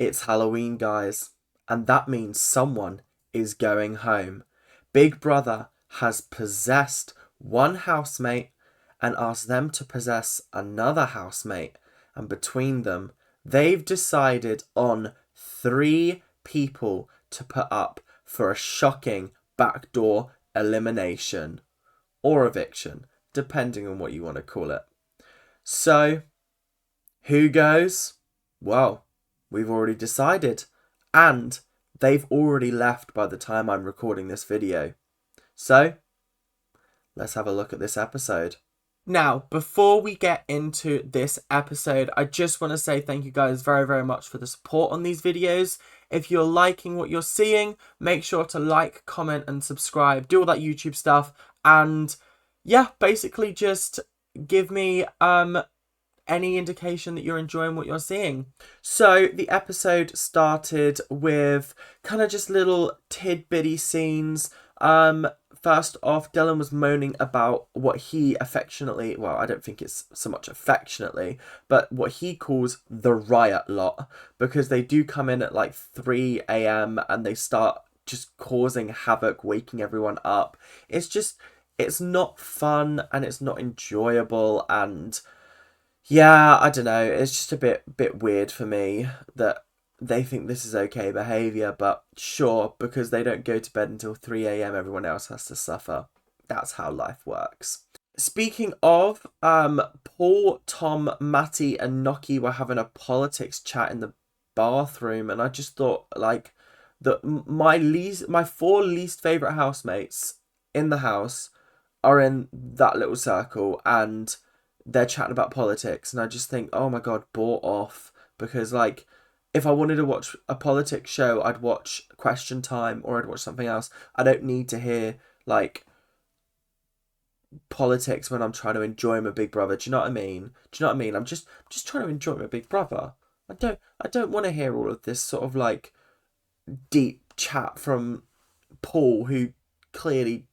It's Halloween, guys, and that means someone is going home. Big Brother has possessed one housemate and asked them to possess another housemate, and between them, they've decided on 3 people to put up for a shocking backdoor elimination or eviction, depending on what you want to call it. So, who goes? Well, we've already decided, and they've already left by the time I'm recording this video. So, let's have a look at this episode. Now, before we get into this episode, I just want to say thank you guys very, very much for the support on these videos. If you're liking what you're seeing, make sure to like, comment, and subscribe. Do all that YouTube stuff. And yeah, basically just give me any indication that you're enjoying what you're seeing. So the episode started with kind of just little tidbitty scenes. First off, Dylan was moaning about what he affectionately, well, I don't think it's so much affectionately, but what he calls the riot lot, because they do come in at like 3 a.m. and they start just causing havoc, waking everyone up. It's not fun and it's not enjoyable, and yeah, I don't know, it's just a bit weird for me that they think this is okay behaviour, but sure, because they don't go to bed until 3 a.m, everyone else has to suffer. That's how life works. Speaking of, Paul, Tom, Matty and Noki were having a politics chat in the bathroom, and I just thought, like, that my 4 least favourite housemates in the house are in that little circle, and they're chatting about politics, and I just think, oh my god, bought off, because, like, if I wanted to watch a politics show, I'd watch Question Time or I'd watch something else. I don't need to hear, like, politics when I'm trying to enjoy my Big Brother. Do you know what I mean? Do you know what I mean? I'm just trying to enjoy my Big Brother. I don't want to hear all of this sort of, like, deep chat from Paul, who clearly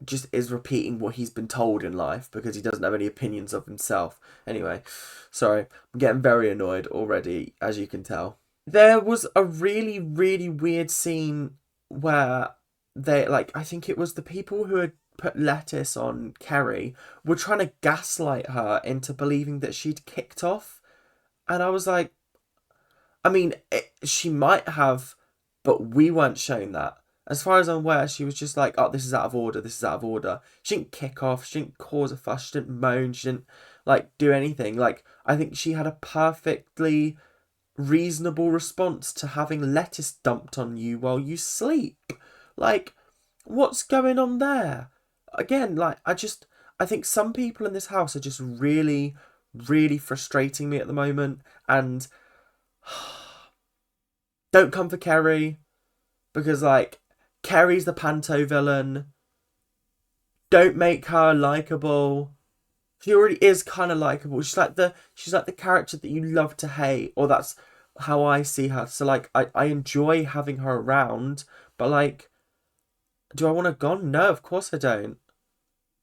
just is repeating what he's been told in life because he doesn't have any opinions of himself. Anyway, sorry, I'm getting very annoyed already, as you can tell. There was a really, really weird scene where they, like, I think it was the people who had put lettuce on Carrie were trying to gaslight her into believing that she'd kicked off. And I was like, I mean, she might have, but we weren't shown that. As far as I'm aware, she was just like, oh, this is out of order, this is out of order. She didn't kick off, she didn't cause a fuss, she didn't moan, she didn't, like, do anything. Like, I think she had a perfectly reasonable response to having lettuce dumped on you while you sleep. Like, what's going on there? Again, like, I think some people in this house are just really, really frustrating me at the moment, and don't come for Carrie, because, like, Carrie's the panto villain. Don't make her likable. She already is kind of likable. She's like the character that you love to hate, or that's how I see her. So, like, I enjoy having her around, but, like, do I want her gone? No, of course I don't.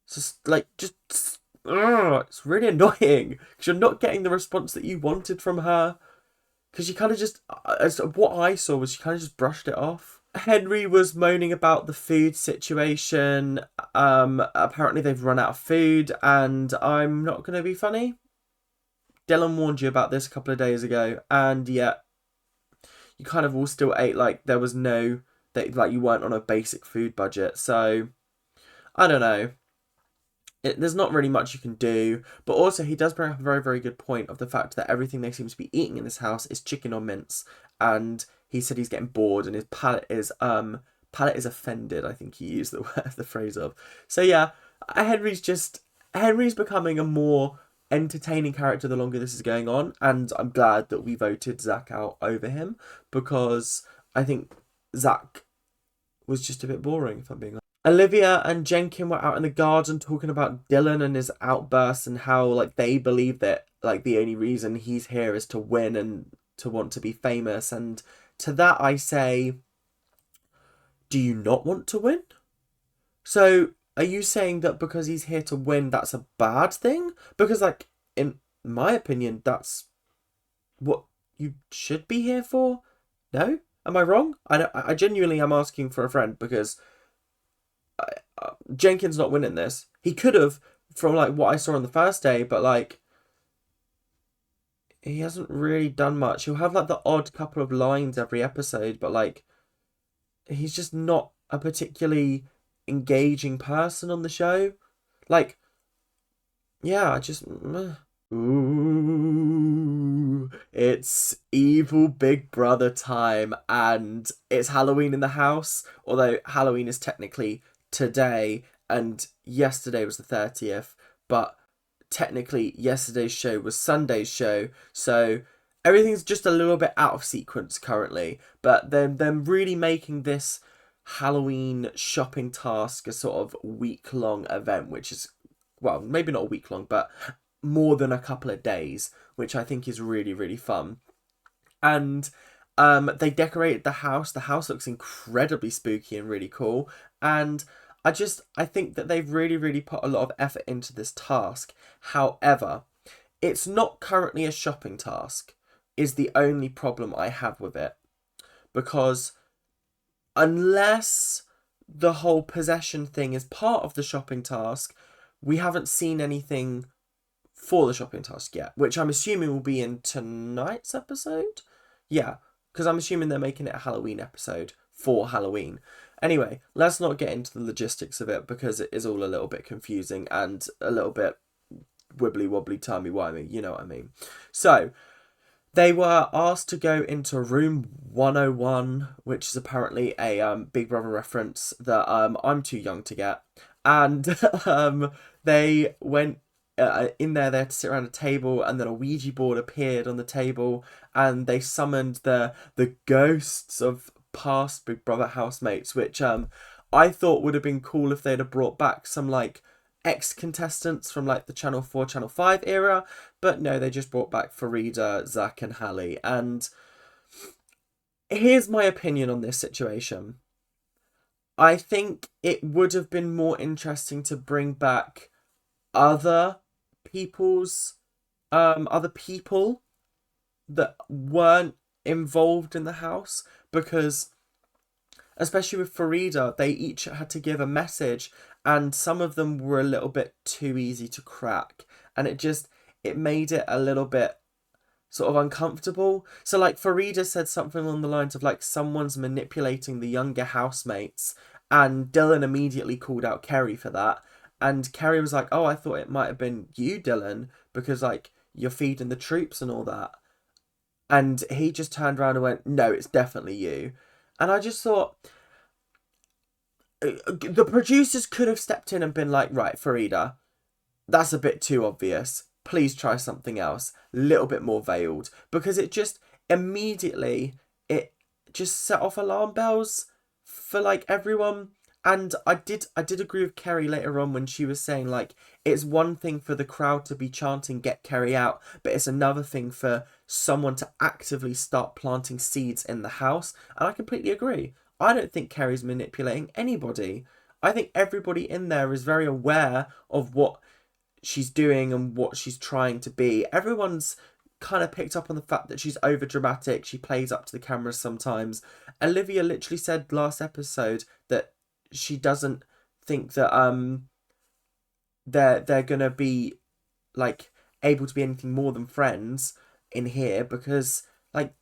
It's just like, it's really annoying because you're not getting the response that you wanted from her. Because she kind of just, as what I saw was she kind of just brushed it off. Henry was moaning about the food situation. Apparently they've run out of food, and I'm not going to be funny. Dylan warned you about this a couple of days ago, and yet you kind of all still ate like there was no, that, like, you weren't on a basic food budget. So I don't know. There's not really much you can do, but also he does bring up a very, very good point of the fact that everything they seem to be eating in this house is chicken or mince, and he said he's getting bored and his palate is offended. I think he used the phrase of. So yeah, Henry's becoming a more entertaining character the longer this is going on, and I'm glad that we voted Zach out over him, because I think Zach was just a bit boring, if I'm being honest. Olivia and Jenkin were out in the garden talking about Dylan and his outbursts, and how, like, they believe that, like, the only reason he's here is to win and to want to be famous. And to that I say, do you not want to win? So are you saying that because he's here to win, that's a bad thing? Because, like, in my opinion, that's what you should be here for? No? Am I wrong? I genuinely am asking for a friend because Jenkin's not winning this. He could have from like what I saw on the first day, but like he hasn't really done much. He'll have like the odd couple of lines every episode, but like he's just not a particularly engaging person on the show. Like, yeah, I just. Ooh, it's evil Big Brother time, and it's Halloween in the house. Although Halloween is technically today, and yesterday was the 30th, but technically yesterday's show was Sunday's show, so everything's just a little bit out of sequence currently. But they're really making this Halloween shopping task a sort of week-long event, which is, well, maybe not a week long, but more than a couple of days, which I think is really, really fun. And they decorated the house. The house looks incredibly spooky and really cool. And I think that they've really, really put a lot of effort into this task. However, it's not currently a shopping task, is the only problem I have with it. Because unless the whole possession thing is part of the shopping task, we haven't seen anything for the shopping task yet, which I'm assuming will be in tonight's episode. Yeah, because I'm assuming they're making it a Halloween episode for Halloween. Anyway, let's not get into the logistics of it because it is all a little bit confusing and a little bit wibbly wobbly, timey wimey, you know what I mean. So, they were asked to go into room 101, which is apparently a Big Brother reference that I'm too young to get. And they went in there. They had to sit around a table, and then a Ouija board appeared on the table, and they summoned the ghosts of past Big Brother housemates, which I thought would have been cool if they'd have brought back some like ex-contestants from like the Channel 4, Channel 5 era, but no, they just brought back Farida, Zach and Hallie. And here's my opinion on this situation. I think it would have been more interesting to bring back other other people that weren't involved in the house, because especially with Farida, they each had to give a message, and some of them were a little bit too easy to crack, and it made it a little bit sort of uncomfortable. So like Farida said something along the lines of like someone's manipulating the younger housemates, and Dylan immediately called out Carrie for that, and Carrie was like, oh, I thought it might have been you, Dylan, because like you're feeding the troops and all that. And he just turned around and went, no, it's definitely you. And I just thought the producers could have stepped in and been like, right, Farida, that's a bit too obvious. Please try something else, a little bit more veiled, because it just immediately, it just set off alarm bells for like everyone. And I did agree with Carrie later on when she was saying like, it's one thing for the crowd to be chanting get Carrie out, but it's another thing for someone to actively start planting seeds in the house. And I completely agree. I don't think Carrie's manipulating anybody. I think everybody in there is very aware of what she's doing and what she's trying to be. Everyone's kind of picked up on the fact that she's over dramatic. She plays up to the cameras sometimes. Olivia literally said last episode that she doesn't think that they're gonna be like able to be anything more than friends in here, because like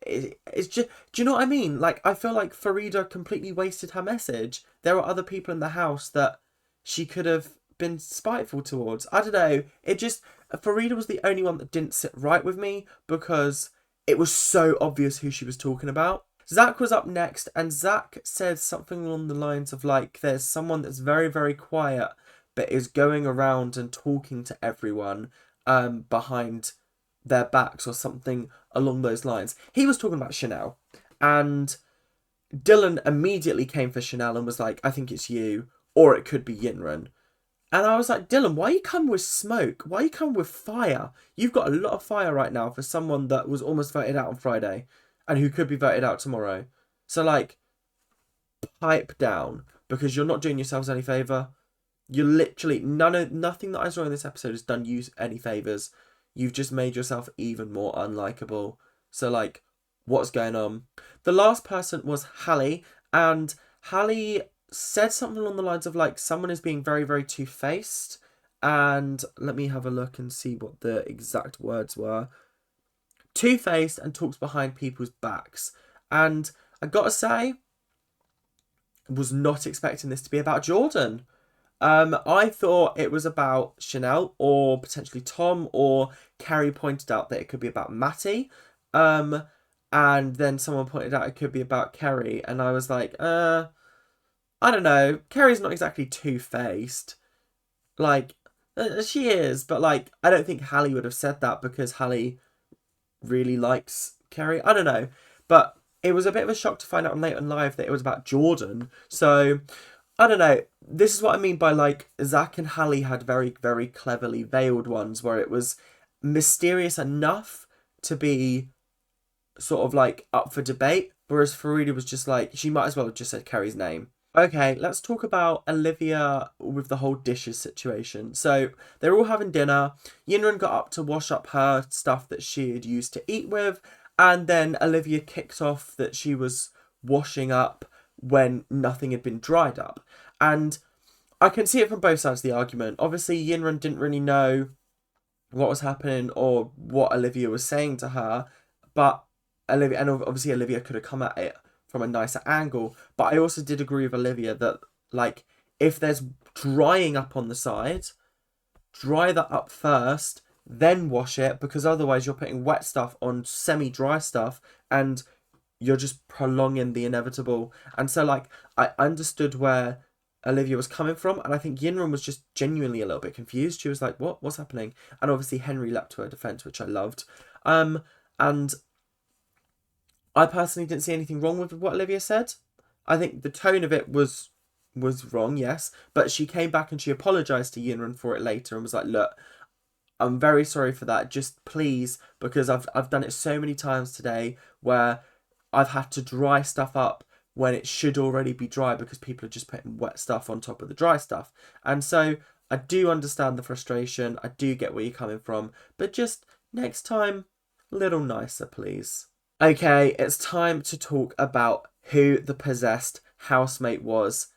it's just, do you know what I mean? Like I feel like Farida completely wasted her message. There are other people in the house that she could have been spiteful towards. I don't know. It just, Farida was the only one that didn't sit right with me because it was so obvious who she was talking about. Zach was up next, and Zach said something along the lines of like, there's someone that's very, very quiet but is going around and talking to everyone behind their backs or something along those lines. He was talking about Chanel, and Dylan immediately came for Chanel and was like, I think it's you, or it could be Yinran. And I was like, Dylan, why you come with smoke? Why you come with fire? You've got a lot of fire right now for someone that was almost voted out on Friday and who could be voted out tomorrow. So, like, pipe down, because you're not doing yourselves any favour. You're literally, nothing that I saw in this episode has done you any favours. You've just made yourself even more unlikable. So, like, what's going on? The last person was Hallie, and Hallie said something along the lines of, like, someone is being very, very two-faced. And let me have a look and see what the exact words were. Two-faced and talks behind people's backs. And I gotta say, was not expecting this to be about Jordan. I thought it was about Chanel or potentially Tom, or Carrie pointed out that it could be about Matty. And then someone pointed out it could be about Carrie, and I was like, I don't know. Carrie's not exactly two-faced. Like, she is, but like, I don't think Hallie would have said that because Hallie really likes Carrie. I don't know. But it was a bit of a shock to find out late on live that it was about Jordan. So, I don't know. This is what I mean by, like, Zach and Hallie had very, very cleverly veiled ones where it was mysterious enough to be sort of like up for debate, whereas Farida was just like, she might as well have just said Carrie's name. Okay, let's talk about Olivia with the whole dishes situation. So they're all having dinner. Yinran got up to wash up her stuff that she had used to eat with, and then Olivia kicked off that she was washing up when nothing had been dried up. And I can see it from both sides of the argument. Obviously, Yinran didn't really know what was happening or what Olivia was saying to her, but Olivia could have come at it from a nicer angle. But I also did agree with Olivia that, like, if there's drying up on the side, dry that up first, then wash it, because otherwise you're putting wet stuff on semi-dry stuff and you're just prolonging the inevitable. And so, like, I understood where Olivia was coming from, and I think Yinran was just genuinely a little bit confused. She was like, what's happening? And obviously Henry leapt to her defense, which I loved. And I personally didn't see anything wrong with what Olivia said. I think the tone of it was wrong, yes, but she came back and she apologized to Yinran for it later and was like, look, I'm very sorry for that. Just please, because I've done it so many times today where I've had to dry stuff up when it should already be dry because people are just putting wet stuff on top of the dry stuff. And so I do understand the frustration. I do get where you're coming from, but just next time, a little nicer, please. Okay, it's time to talk about who the possessed housemate was.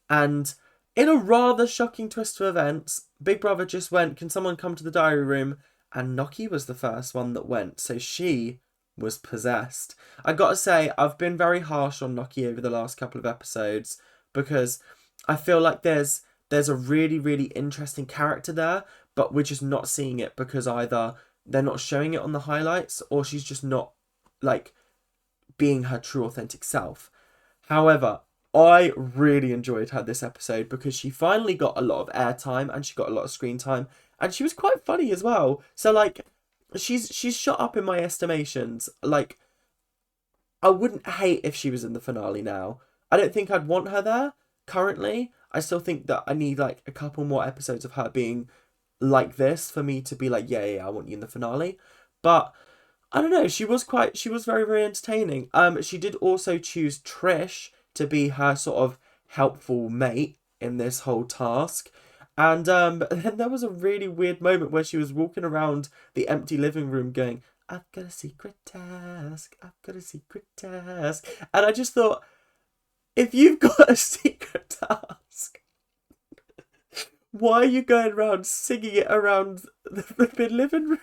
And in a rather shocking twist of events, Big Brother just went, can someone come to the diary room? And Noki was the first one that went, so she was possessed. I gotta say, I've been very harsh on Noki over the last couple of episodes because I feel like there's a really, really interesting character there, but we're just not seeing it because either they're not showing it on the highlights or she's just not, like, being her true authentic self. However, I really enjoyed her this episode because she finally got a lot of airtime and she got a lot of screen time, and she was quite funny as well. So, like, she's shot up in my estimations. Like, I wouldn't hate if she was in the finale now. I don't think I'd want her there currently. I still think that I need, like, a couple more episodes of her being like this for me to be like, yeah, I want you in the finale. But I don't know, she was very, very entertaining. She did also choose Trish to be her sort of helpful mate in this whole task. And then there was a really weird moment where she was walking around the empty living room going, I've got a secret task, I've got a secret task. And I just thought, if you've got a secret task, why are you going around singing it around the living room?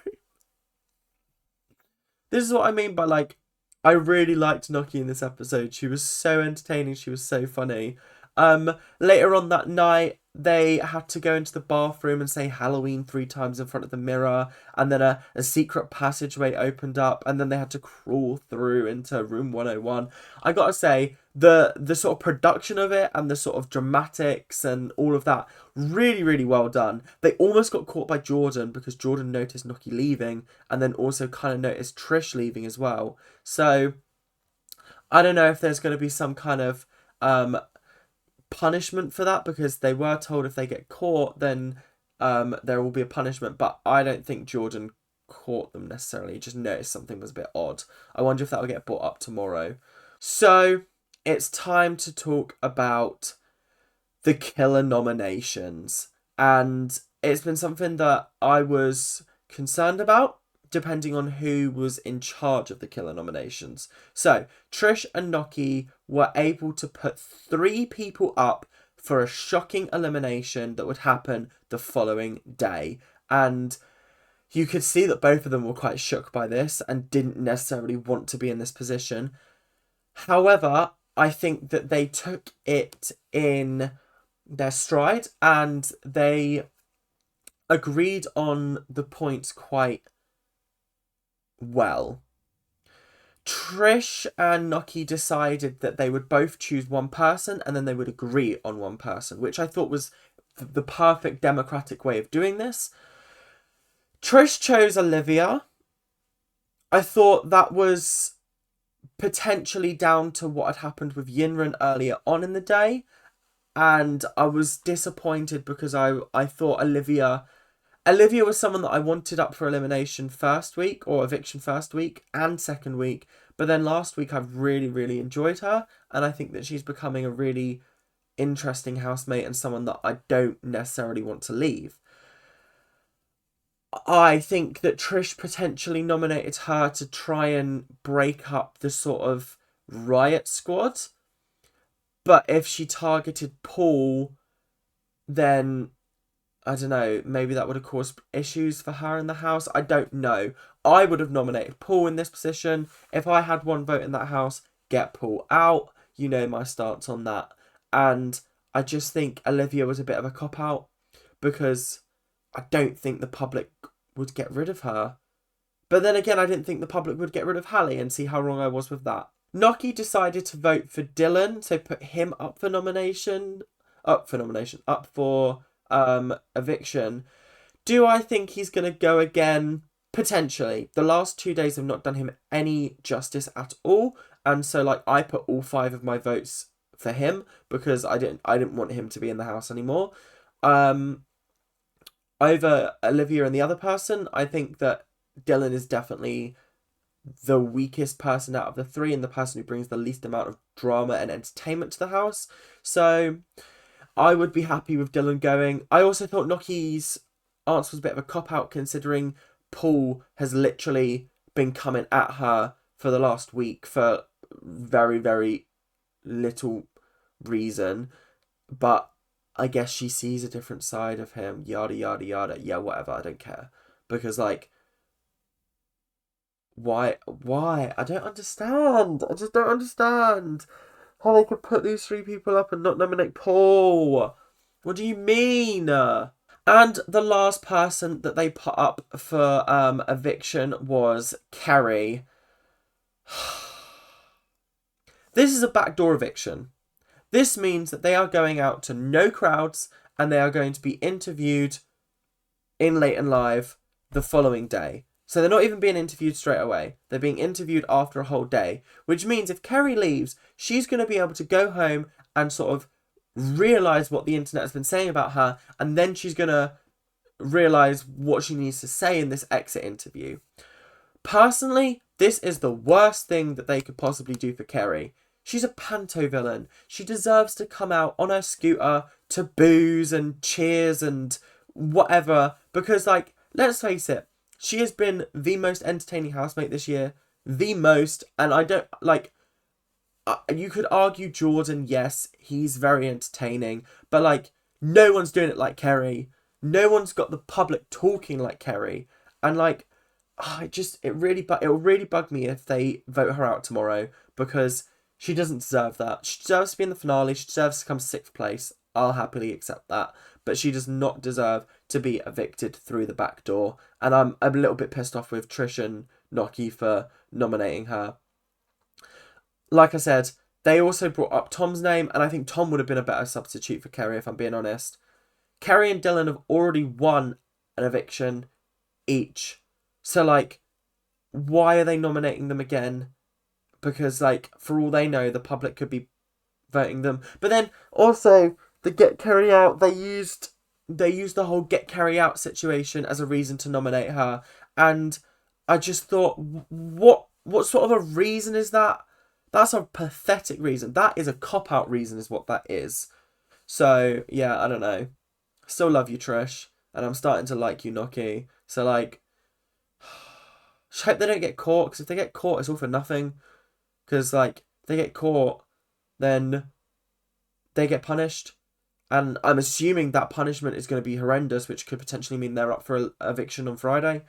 This is what I mean by, like, I really liked Noki in this episode. She was so entertaining. She was so funny. Later on that night, they had to go into the bathroom and say Halloween 3 times in front of the mirror. And then a secret passageway opened up. And then they had to crawl through into room 101. I gotta say, the sort of production of it and the sort of dramatics and all of that, really, really well done. They almost got caught by Jordan because Jordan noticed Noki leaving and then also kind of noticed Trish leaving as well. So I don't know if there's going to be some kind of punishment for that, because they were told if they get caught then there will be a punishment, but I don't think Jordan caught them necessarily. He just noticed something was a bit odd. I wonder if that will get brought up tomorrow. So it's time to talk about the killer nominations, and it's been something that I was concerned about depending on who was in charge of the killer nominations. So Trish and Noki were able to put 3 people up for a shocking elimination that would happen the following day. And you could see that both of them were quite shook by this and didn't necessarily want to be in this position. However, I think that they took it in their stride and they agreed on the points quite well. Trish and Noki decided that they would both choose one person and then they would agree on one person, which I thought was the perfect democratic way of doing this. Trish chose Olivia. I thought that was potentially down to what had happened with Yinran earlier on in the day. And I was disappointed because I thought Olivia was someone that I wanted up for elimination first week or eviction first week and second week. But then last week I've really, really enjoyed her. And I think that she's becoming a really interesting housemate and someone that I don't necessarily want to leave. I think that Trish potentially nominated her to try and break up the sort of riot squad. But if she targeted Paul, then I don't know, maybe that would have caused issues for her in the house. I don't know. I would have nominated Paul in this position. If I had one vote in that house, get Paul out. You know my stance on that. And I just think Olivia was a bit of a cop-out because I don't think the public would get rid of her. But then again, I didn't think the public would get rid of Hallie, and see how wrong I was with that. Noki decided to vote for Dylan, so put him up for eviction. Do I think he's going to go again? Potentially. The last 2 days have not done him any justice at all, and so like I put all 5 of my votes for him because I didn't want him to be in the house anymore. Over Olivia and the other person, I think that Dylan is definitely the weakest person out of the 3 and the person who brings the least amount of drama and entertainment to the house. So I would be happy with Dylan going. I also thought Noki's answer was a bit of a cop-out considering Paul has literally been coming at her for the last week for very, very little reason. But I guess she sees a different side of him, yada, yada, yada. Yeah, whatever, I don't care. Because, like, why? I don't understand. I just don't understand how they could put these 3 people up and not nominate Paul. What do you mean? And the last person that they put up for eviction was Carrie. This is a backdoor eviction. This means that they are going out to no crowds and they are going to be interviewed in Late and Live the following day. So they're not even being interviewed straight away. They're being interviewed after a whole day, which means if Carrie leaves, she's going to be able to go home and sort of realise what the internet has been saying about her, and then she's going to realise what she needs to say in this exit interview. Personally, this is the worst thing that they could possibly do for Carrie. She's a panto villain. She deserves to come out on her scooter to boos and cheers and whatever. Because, like, let's face it, she has been the most entertaining housemate this year. The most. And I don't, like, you could argue Jordan, yes, he's very entertaining. But, like, no one's doing it like Carrie. No one's got the public talking like Carrie. And, like, it'll really bug me if they vote her out tomorrow. Because she doesn't deserve that. She deserves to be in the finale. She deserves to come 6th place. I'll happily accept that. But she does not deserve to be evicted through the back door. And I'm a little bit pissed off with Trish and Noki for nominating her. Like I said, they also brought up Tom's name. And I think Tom would have been a better substitute for Carrie, if I'm being honest. Carrie and Dylan have already won an eviction each. So, like, why are they nominating them again? Because, like, for all they know, the public could be voting them. But then, also, the Get Carrie Out, they used the whole Get Carrie Out situation as a reason to nominate her. And I just thought, what sort of a reason is that? That's a pathetic reason. That is a cop-out reason is what that is. So, yeah, I don't know. Still love you, Trish. And I'm starting to like you, Noki. So, like, Just hope they don't get caught, because if they get caught, it's all for nothing. Because, like, if they get caught, then they get punished. And I'm assuming that punishment is going to be horrendous, which could potentially mean they're up for eviction on Friday.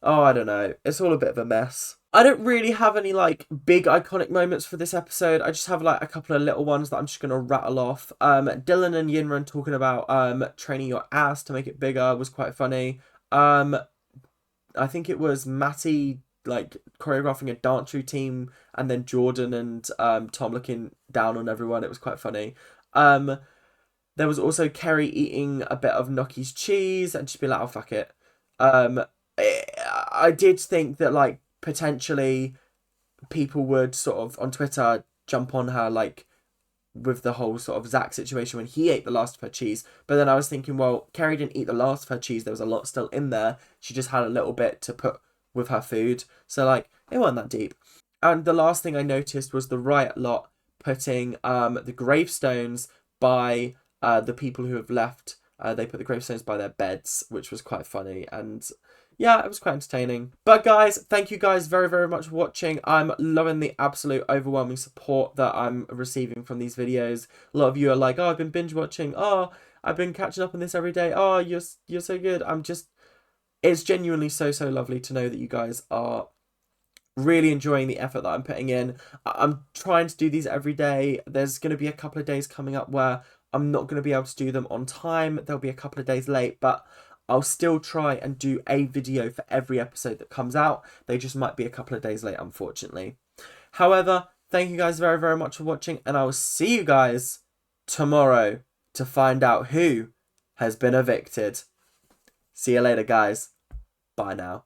Oh, I don't know. It's all a bit of a mess. I don't really have any, like, big iconic moments for this episode. I just have, like, a couple of little ones that I'm just going to rattle off. Dylan and Yinran talking about training your ass to make it bigger was quite funny. I think it was Matty, like, choreographing a dance routine, and then Jordan and Tom looking down on everyone. It was quite funny. There was also Carrie eating a bit of Gnocchi's cheese and just be like, oh, fuck it. I did think that, like, potentially people would sort of, on Twitter, jump on her, like, with the whole sort of Zach situation when he ate the last of her cheese. But then I was thinking, well, Carrie didn't eat the last of her cheese. There was a lot still in there. She just had a little bit to put with her food. So, like, it wasn't that deep. And the last thing I noticed was the riot lot putting the gravestones by the people who have left. They put the gravestones by their beds, which was quite funny. And yeah, it was quite entertaining. But guys, thank you guys very, very much for watching. I'm loving the absolute overwhelming support that I'm receiving from these videos. A lot of you are like, oh, I've been binge watching. Oh, I've been catching up on this every day. Oh, you're so good. It's genuinely so, so lovely to know that you guys are really enjoying the effort that I'm putting in. I'm trying to do these every day. There's going to be a couple of days coming up where I'm not going to be able to do them on time. There'll be a couple of days late, but I'll still try and do a video for every episode that comes out. They just might be a couple of days late, unfortunately. However, thank you guys very, very much for watching, and I will see you guys tomorrow to find out who has been evicted. See you later, guys. Bye now.